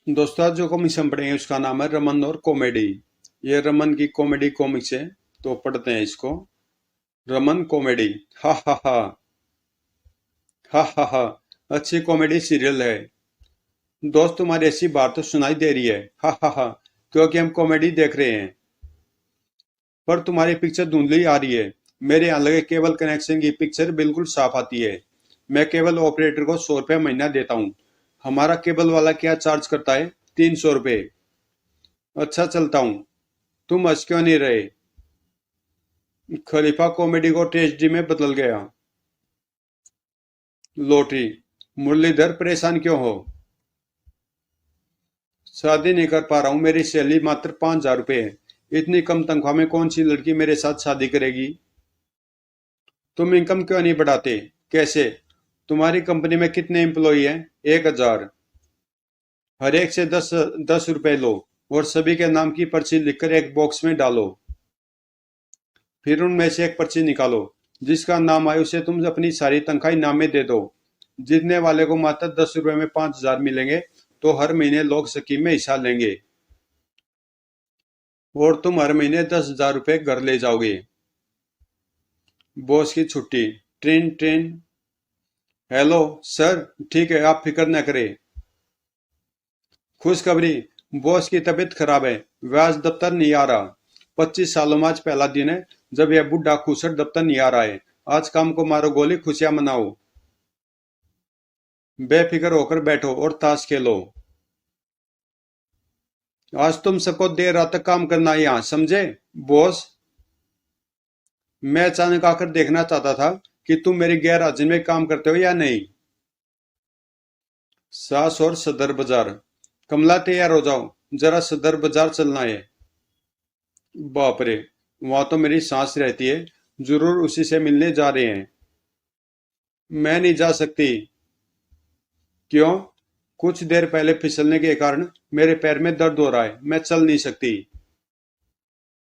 दोस्तों आज जो कॉमिक्स हम पढ़ेंगे उसका नाम है रमन और कॉमेडी। ये रमन की कॉमेडी कॉमिक्स है, तो पढ़ते हैं इसको। रमन कॉमेडी। हा हा हा। हा हा हा। अच्छी कॉमेडी सीरियल है। दोस्त तुम्हारी ऐसी बात तो सुनाई दे रही है। हा हा हा। क्योंकि हम कॉमेडी देख रहे हैं। पर तुम्हारी पिक्चर धुंधली आ रही है। मेरे यहाँ लगे केबल कनेक्शन की पिक्चर बिल्कुल साफ आती है। मैं केबल ऑपरेटर को 100 रुपये महीना देता हूँ। हमारा केबल वाला क्या चार्ज करता है? 300 रुपये। अच्छा चलता हूँ। तुम हंस क्यों नहीं रहे? खलीफा कॉमेडी को ट्रेजेडी में बदल गया। लॉटरी। मुरलीधर परेशान क्यों हो? शादी नहीं कर पा रहा हूँ, मेरी सैलरी मात्र 5,000 रुपये है। इतनी कम तनख्वाह में कौन सी लड़की मेरे साथ शादी करेगी? तुम इनकम क्यों नहीं बढ़ाते? कैसे? तुम्हारी कंपनी में कितने एम्प्लॉई हैं? 1,000। हर एक से 10-10 रुपए लो और सभी के नाम की पर्ची लिखकर एक बॉक्स में डालो। फिर उनमें से एक पर्ची निकालो। जिसका नाम आए उसे तुम अपनी सारी तनख्वाह इनाम में दे दो। जीतने वाले को मात्र 10 रुपए में 5,000 मिलेंगे, तो हर महीने लोग स्कीम में हिस्सा लेंगे और तुम हर महीने 10,000 रुपये घर ले जाओगे। बॉस की छुट्टी। Train train. Hello sir. ठीक है, आप फिक्र न करें। खुशखबरी। बॉस की तबीयत खराब है, वह आज दफ्तर नहीं आ रहा। 25 सालों में आज पहला दिन है जब यह बुढ़ा खुसर दफ्तर नहीं आ रहा है। आज काम को मारो गोली, खुशियां मनाओ। बेफिक्र होकर बैठो और ताश खेलो। आज तुम सबको देर रात तक काम करना है यहाँ, समझे? बॉस। मैं अचानक आकर देखना चाहता था कि तुम मेरी गैर हाजिरी में काम करते हो या नहीं। सास और सदर बाजार। कमला तैयार हो जाओ, जरा सदर बाजार चलना है। बाप रे, वहां तो मेरी सास रहती है। जरूर उसी से मिलने जा रहे हैं। मैं नहीं जा सकती। क्यों? कुछ देर पहले फिसलने के कारण मेरे पैर में दर्द हो रहा है, मैं चल नहीं सकती।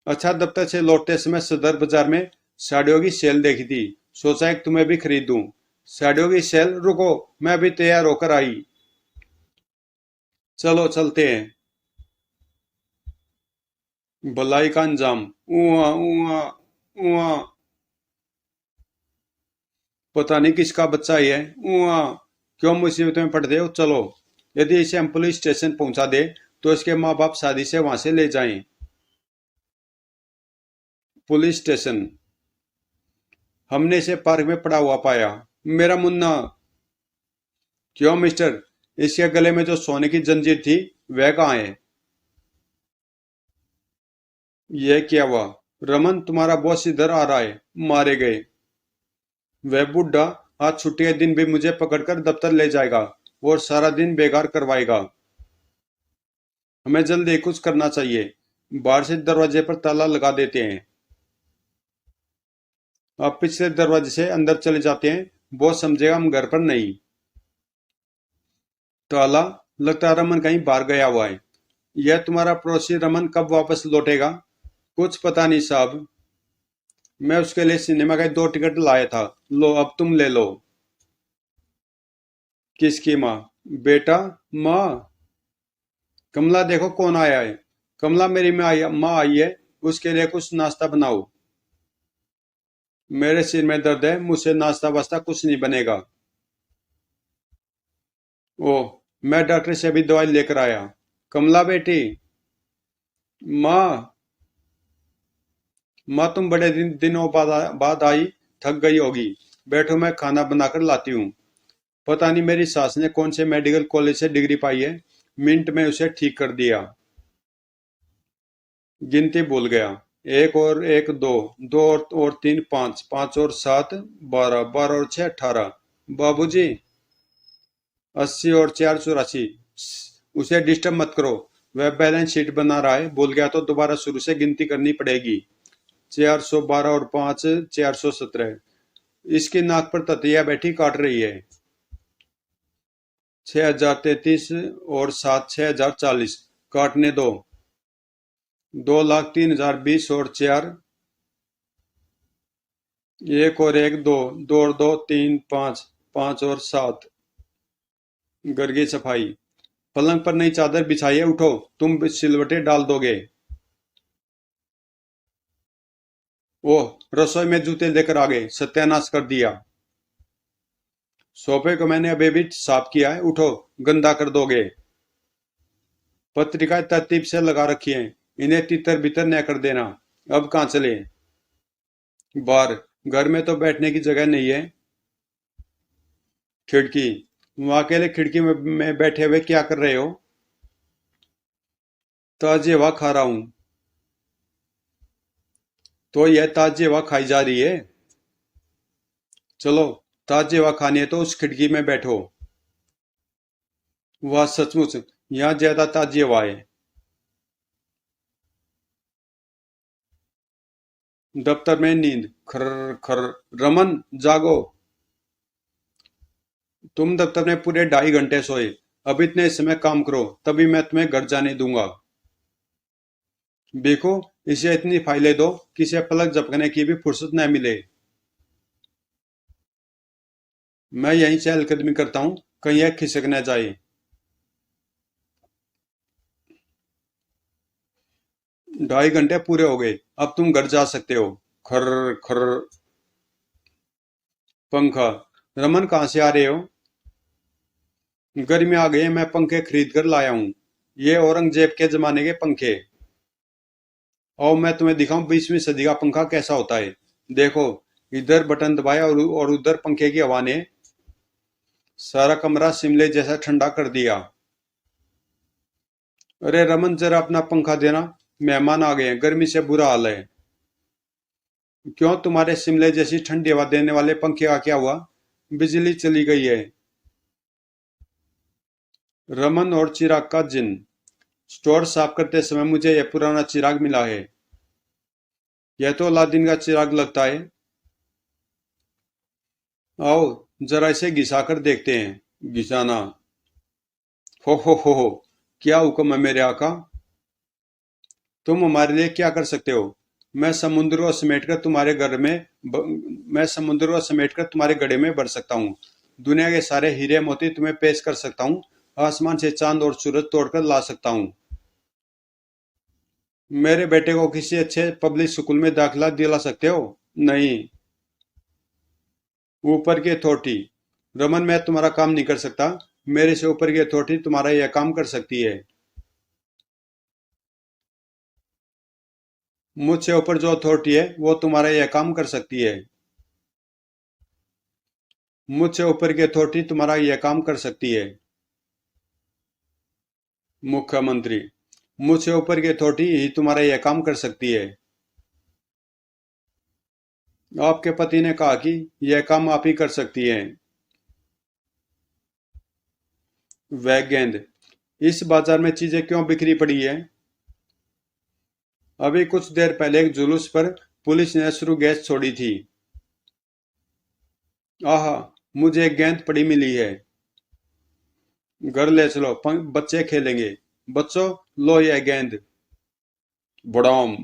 अच्छा, दफ्तर से लौटते समय सदर बाजार में साड़ियों की सेल देखी थी। सोचा एक तुम्हें भी खरीद दूं। साड़ियों की सेल? रुको, मैं अभी तैयार होकर आई। चलो चलते हैं। भलाई का अंजाम। ऊआ ऊआ ऊआ। पता नहीं किसका बच्चा ही है। ऊआ। क्यों मुसीबत में पड़ते हो? चलो। यदि इसे हम पुलिस स्टेशन पहुंचा दे तो इसके माँ बाप शादी से वहां से ले जाएं। Police station. हमने इसे पार्क में पड़ा हुआ पाया। मेरा मुन्ना। क्यों मिस्टर? इसके गले में जो सोने की जंजीर थी वह कहाँ है? यह क्या हुआ? रमन, तुम्हारा बॉस इधर आ रहा है। मारे गए। वह बुढ़ा आज छुट्टी के दिन भी मुझे पकड़कर दफ्तर ले जाएगा और सारा दिन बेकार करवाएगा। हमें जल्दी कुछ करना चाहिए। बाहर से दरवाजे पर ताला लगा देते हैं। आप पिछले दरवाजे से अंदर चले जाते हैं। बॉस समझेगा हम घर पर नहीं। ताला? लगता है रमन कहीं बाहर गया हुआ है। यह तुम्हारा पड़ोसी रमन कब वापस लौटेगा? कुछ पता नहीं साहब। मैं उसके लिए सिनेमा के 2 टिकट लाया था। लो, अब तुम ले लो। किसकी माँ? बेटा? माँ? कमला, देखो कौन आया है। कमला, मेरी माँ आई है। उसके लिए कुछ नाश्ता बनाओ। मेरे सिर में दर्द है, मुझसे नाश्ता वास्ता कुछ नहीं बनेगा। ओह, मैं डॉक्टर से अभी दवाई लेकर आया। कमला बेटी। माँ। माँ, तुम बड़े दिनों बाद आई। थक गई होगी। बैठो, मैं खाना बनाकर लाती हूँ। पता नहीं मेरी सास ने कौन से मेडिकल कॉलेज से डिग्री पाई है। मिनट में उसे ठीक कर दिया। गिनती भूल गया। एक और एक दो। दो और तीन पाँच। पाँच और सात 12। 12 और 6 18। बाबूजी। 80 और 4 84। उसे डिस्टर्ब मत करो। वह बैलेंस शीट बना रहा है, भूल गया तो दोबारा शुरू से गिनती करनी पड़ेगी। 412 और 5 417। इसकी नाक पर ततिया बैठी काट रही है। 6,033 और 7 6,040। काटने दो। 2,03,020 और 4। एक और एक दो। दो और दो तीन पाँच। 5 और 7। घर की सफाई। पलंग पर नई चादर बिछाइए, उठो, तुम सिलवटे डाल दोगे। ओह, रसोई में जूते लेकर आ गए, सत्यानाश कर दिया। सोफे को मैंने अभी भी साफ किया है, उठो, गंदा कर दोगे। पत्रिकाएं तरतीब से लगा रखी हैं, इन्हें तितर बितर न कर देना। अब कहाँ चले? बाहर। घर में तो बैठने की जगह नहीं है। खिड़की। वहां अकेले खिड़की में बैठे हुए क्या कर रहे हो? ताजी हवा खा रहा हूं। तो यह ताजी हवा खाई जा रही है? चलो, ताजी हवा खानी है तो उस खिड़की में बैठो। वह सचमुच यहाँ ज्यादा ताजी हवा है। दफ्तर में नींद। खर खर। रमन, जागो। तुम दफ्तर में पूरे 2.5 घंटे सोए। अब इतने समय काम करो, तभी मैं तुम्हें घर जाने दूंगा। देखो, इसे इतनी फाइलें दो कि इसे पलक झपकने की भी फुर्सत न मिले। मैं यहीं चहलकदमी करता हूँ, कहीं यह खिसक न जाए। 2.5 घंटे पूरे हो गए, अब तुम घर जा सकते हो। खर खर। पंखा। रमन, कहाँ से आ रहे हो? गर्मी आ गई है, मैं पंखे खरीद कर लाया हूँ। ये औरंगजेब के जमाने के पंखे। और मैं तुम्हें दिखाऊं 20वीं सदी का पंखा कैसा होता है। देखो, इधर बटन दबाया और उधर पंखे की हवा ने सारा कमरा शिमले जैसा ठंडा कर दिया। अरे रमन, जरा अपना पंखा देना, मेहमान आ गए हैं, गर्मी से बुरा हाल है। क्यों, तुम्हारे शिमले जैसी ठंडी हवा देने वाले पंखे का क्या हुआ? बिजली चली गई है। रमन और चिराग का जिन। स्टोर साफ करते समय मुझे यह पुराना चिराग मिला है। यह तो अलादीन का चिराग लगता है। आओ, जरा इसे घिसा कर देखते हैं। घिसाना। हो, क्या हुक्म है मेरे आका? तुम हमारे लिए क्या कर सकते हो? मैं समुद्र को समेटकर तुम्हारे घर में मैं समुद्र को समेटकर तुम्हारे गड्ढे में भर सकता हूँ। दुनिया के सारे हीरे मोती तुम्हें पेश कर सकता हूँ। आसमान से चांद और सूरज तोड़कर ला सकता हूँ। मेरे बेटे को किसी अच्छे पब्लिक स्कूल में दाखिला दिला सकते हो? नहीं। ऊपर की अथॉरिटी। रमन, मैं तुम्हारा काम नहीं कर सकता। मेरे से ऊपर की अथॉरिटी तुम्हारा यह काम कर सकती है। मुझसे ऊपर जो अथॉरिटी है वो तुम्हारा यह काम कर सकती है। मुझसे ऊपर की अथॉरिटी तुम्हारा यह काम कर सकती है। मुख्यमंत्री। मुझसे ऊपर की अथॉरिटी ही तुम्हारा यह काम कर सकती है। आपके पति ने कहा कि यह काम आप ही कर सकती हैं। वह गेंद। इस बाजार में चीजें क्यों बिखरी पड़ी है? अभी कुछ देर पहले एक जुलूस पर पुलिस ने अश्रु गैस छोड़ी थी। आहा, मुझे एक गेंद पड़ी मिली है। घर ले चलो, बच्चे खेलेंगे। बच्चों, लो यह गेंद। बड़ाम।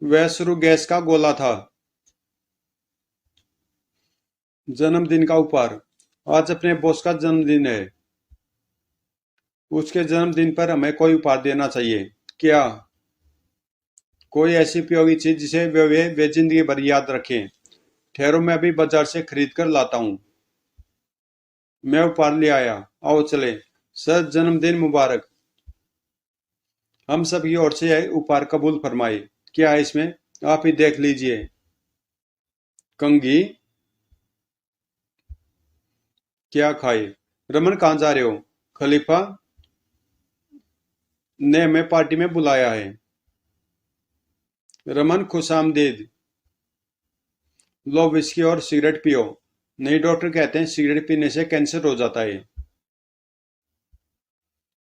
वह अश्रु गैस का गोला था। जन्मदिन का उपहार। आज अपने बॉस का जन्मदिन है। उसके जन्मदिन पर हमें कोई उपहार देना चाहिए। क्या? कोई ऐसी उपयोगी चीज जिसे वे जिंदगी भर याद रखें। ठहरो, मैं अभी बाजार से खरीद कर लाता हूँ। मैं उपहार ले आया। आओ चले। सर, जन्मदिन मुबारक। हम सब की ओर से यह उपहार कबूल फरमाए। क्या है इसमें? आप ही देख लीजिए। कंघी। क्या खाए? रमन, कहाँ जा रहे हो? खलीफा ने हमें पार्टी में बुलाया है। रमन, खुशामदीद। लो, विस्की और सिगरेट पियो। नहीं, डॉक्टर कहते हैं सिगरेट पीने से कैंसर हो जाता है।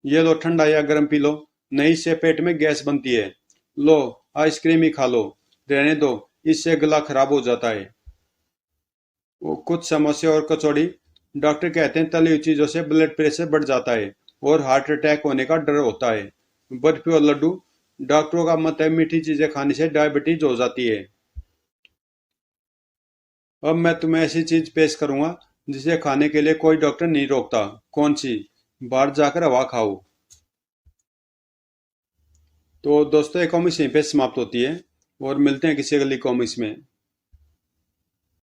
ये लो, ठंडा या गर्म पी लो। नहीं, इससे पेट में गैस बनती है। लो, आइसक्रीम ही खा लो। रहने दो, इससे गला खराब हो जाता है। वो कुछ समोसे और कचौड़ी। डॉक्टर कहते हैं तली हुई चीजों से ब्लड प्रेशर बढ़ जाता है और हार्ट अटैक होने का डर होता है। बर्फी और लड्डू। डॉक्टरों का मत है मीठी चीजें खाने से डायबिटीज हो जाती है। अब मैं तुम्हें ऐसी चीज पेश करूंगा जिसे खाने के लिए कोई डॉक्टर नहीं रोकता। कौन सी? बाहर जाकर हवा खाओ। तो दोस्तों, ये कॉमिक्स यहीं पे समाप्त होती है और मिलते हैं किसी अगली कॉमिक्स में।